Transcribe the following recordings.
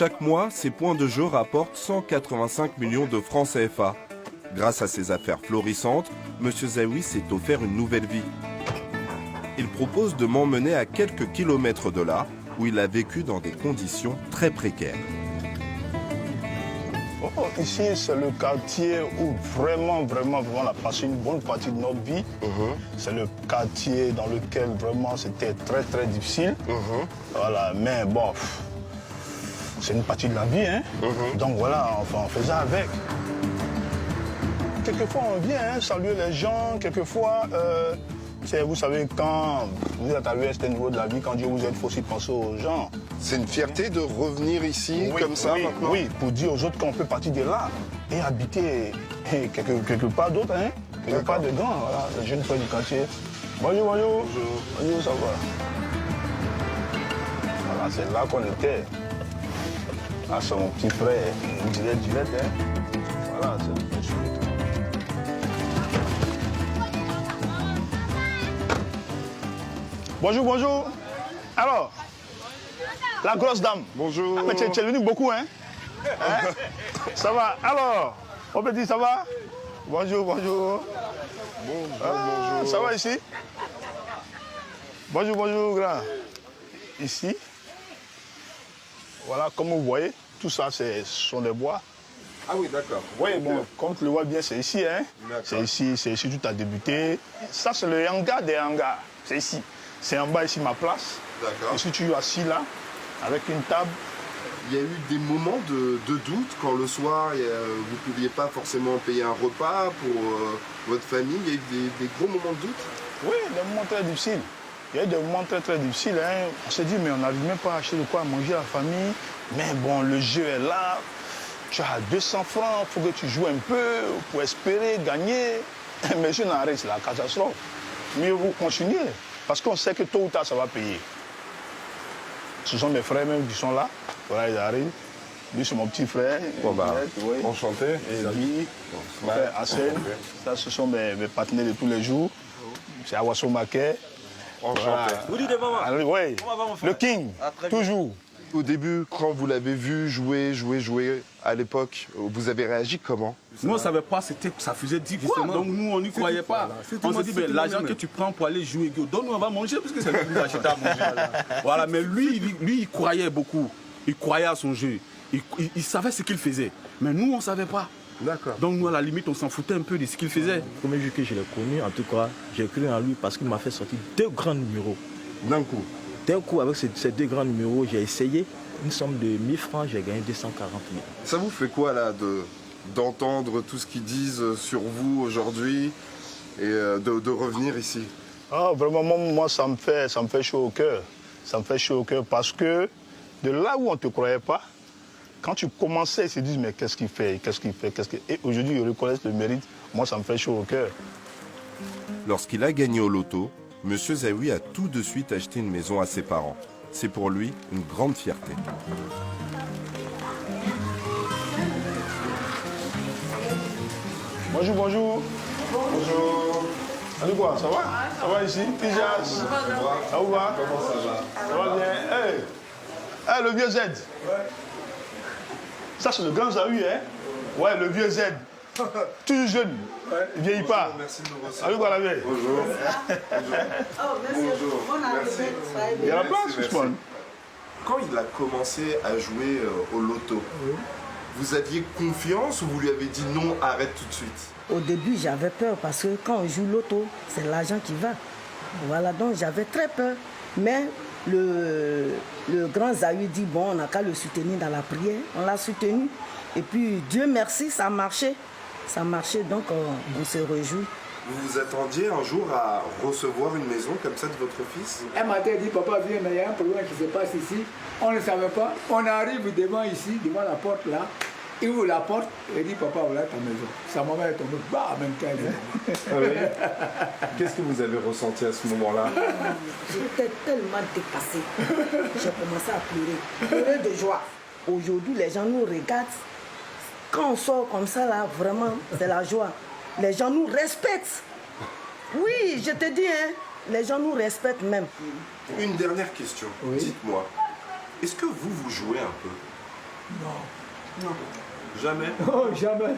Chaque mois, ces points de jeu rapportent 185 millions de francs CFA. Grâce à ces affaires florissantes, M. Zaoui s'est offert une nouvelle vie. Il propose de m'emmener à quelques kilomètres de là, où il a vécu dans des conditions très précaires. Oh, ici, c'est le quartier où vraiment, on a passé une bonne partie de notre vie. C'est le quartier dans lequel vraiment c'était très, très difficile. Voilà, mais bon, c'est une partie de la vie, hein. Donc voilà, enfin, on faisait avec. Quelquefois, on vient saluer les gens, quelquefois, vous savez, quand vous êtes arrivé à ce niveau de la vie, quand Dieu vous aide, il faut aussi penser aux gens. C'est une fierté de revenir ici Oui, comme ça oui, maintenant? Oui, pour dire aux autres qu'on peut partir de là et habiter quelque part d'autre, hein, quelque part de grand, voilà, les jeunes frères du quartier. Bonjour, bonjour. Bonjour, ça va. Voilà, c'est là qu'on était. Ah, c'est mon petit frère, il dirait direct, hein. Voilà, c'est le petit frère. Bonjour, bonjour. Alors, la grosse dame. Bonjour. Ah, mais tu es venu beaucoup, hein? Ça va? Alors, on peut dire ça va? Bonjour, bonjour. Bonjour. Ça va ici? Bonjour, bonjour, grand. Ici, voilà, comme vous voyez, tout ça, ce sont des bois. Ah oui, d'accord. Oui, bon, comme tu le vois bien, c'est ici, hein? C'est ici que tout a débuté. Ça, c'est le hangar des hangars. C'est ici. C'est en bas, ici, ma place. D'accord. Et si tu es assis là, avec une table. Il y a eu des moments de doute quand le soir, vous ne pouviez pas forcément payer un repas pour votre famille. Il y a eu des gros moments de doute? Oui, des moments très difficiles. Il y a eu des moments très, très difficiles. Hein. On s'est dit, mais on n'arrive même pas à acheter de quoi manger à la famille. Mais bon, le jeu est là. Tu as 200 francs, il faut que tu joues un peu pour espérer gagner. Mais si on arrête, c'est la catastrophe. Mieux vous continuer, parce qu'on sait que tôt ou tard, ça va payer. Ce sont mes frères même qui sont là. Voilà, ils arrivent. Lui, c'est mon petit frère. Bon, bah, oui. enchanté. Et lui, mon frère Hassan. Ça, ce sont mes partenaires de tous les jours. C'est Awasso Maké. Enchanté. Vous dites maman? Oui, le King, toujours. Au début, quand vous l'avez vu jouer à l'époque, vous avez réagi comment? Nous, on ne savait pas, ça faisait 10 fois, donc nous, on n'y croyait pas. On s'est dit, mais l'argent que tu prends pour aller jouer, donne-nous, on va manger, parce que c'est lui qui nous a acheté à manger. Voilà, mais lui, il croyait beaucoup. Il croyait à son jeu. Il savait ce qu'il faisait. Mais nous, on ne savait pas. D'accord. Donc nous, à la limite, on s'en foutait un peu de ce qu'il faisait. Le premier jour que je l'ai connu, en tout cas, j'ai cru en lui parce qu'il m'a fait sortir 2 grands numéros. D'un coup? D'un coup, avec ces 2 grands numéros, j'ai essayé. Une somme de 1000 francs, j'ai gagné 240 000. Ça vous fait quoi là d'entendre tout ce qu'ils disent sur vous aujourd'hui et de revenir ici? Ah, vraiment, moi, ça me fait chaud au cœur. Ça me fait chaud au cœur parce que de là où on ne te croyait pas, quand tu commençais, ils se disent, mais qu'est-ce qu'il fait? Et aujourd'hui, ils reconnaissent le mérite. Moi, ça me fait chaud au cœur. Lorsqu'il a gagné au loto, M. Zaoui a tout de suite acheté une maison à ses parents. C'est pour lui une grande fierté. Bonjour, bonjour. Bonjour. Salut quoi, ça va? Ça va ici? Tijas? Ça va? Comment ça va? Ça va bien? Hey, le vieux Z. Ça, c'est le grand Zaoui, hein? Ouais, le vieux Z. Toujours jeune. Il ne vieillit pas. Merci de nous recevoir. Salut quoi, la veille? Bonjour. Bonjour. Merci. Il y a la place, Ousmane. Quand il a commencé à jouer au loto, vous aviez confiance ou vous lui avez dit non, arrête tout de suite? Au début, j'avais peur parce que quand on joue loto, c'est l'argent qui va. Voilà, donc j'avais très peur. Mais le grand Zaoui dit, bon, on n'a qu'à le soutenir dans la prière. On l'a soutenu. Et puis, Dieu merci, ça a marché. Ça a marché, donc on se réjouit. Vous vous attendiez un jour à recevoir une maison comme ça de votre fils? Un matin, il dit, papa, viens, mais il y a un problème qui se passe ici. On ne savait pas. On arrive devant ici, devant la porte là. Il ouvre la porte et dit, papa, voilà ta maison. Sa maman est tombée, bah, en même temps. Ah oui. Qu'est-ce que vous avez ressenti à ce moment-là? J'étais tellement dépassée. J'ai commencé à pleurer de joie. Aujourd'hui, les gens nous regardent. Quand on sort comme ça, là, vraiment, c'est la joie. Les gens nous respectent. Oui, je te dis, hein, les gens nous respectent même. Une dernière question. Oui. Dites-moi, est-ce que vous jouez un peu? Non. Non. Jamais? Oh, jamais.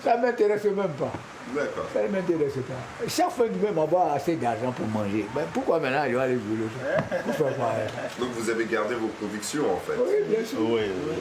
Ça ne m'intéresse même pas. D'accord. Ça ne m'intéresse pas. Chaque fois que je vais avoir assez d'argent pour manger, ben pourquoi maintenant je vais aller jouer le jeu? Pour faire pareil. Donc vous avez gardé vos convictions en fait. Oui, bien sûr. Oui, oui.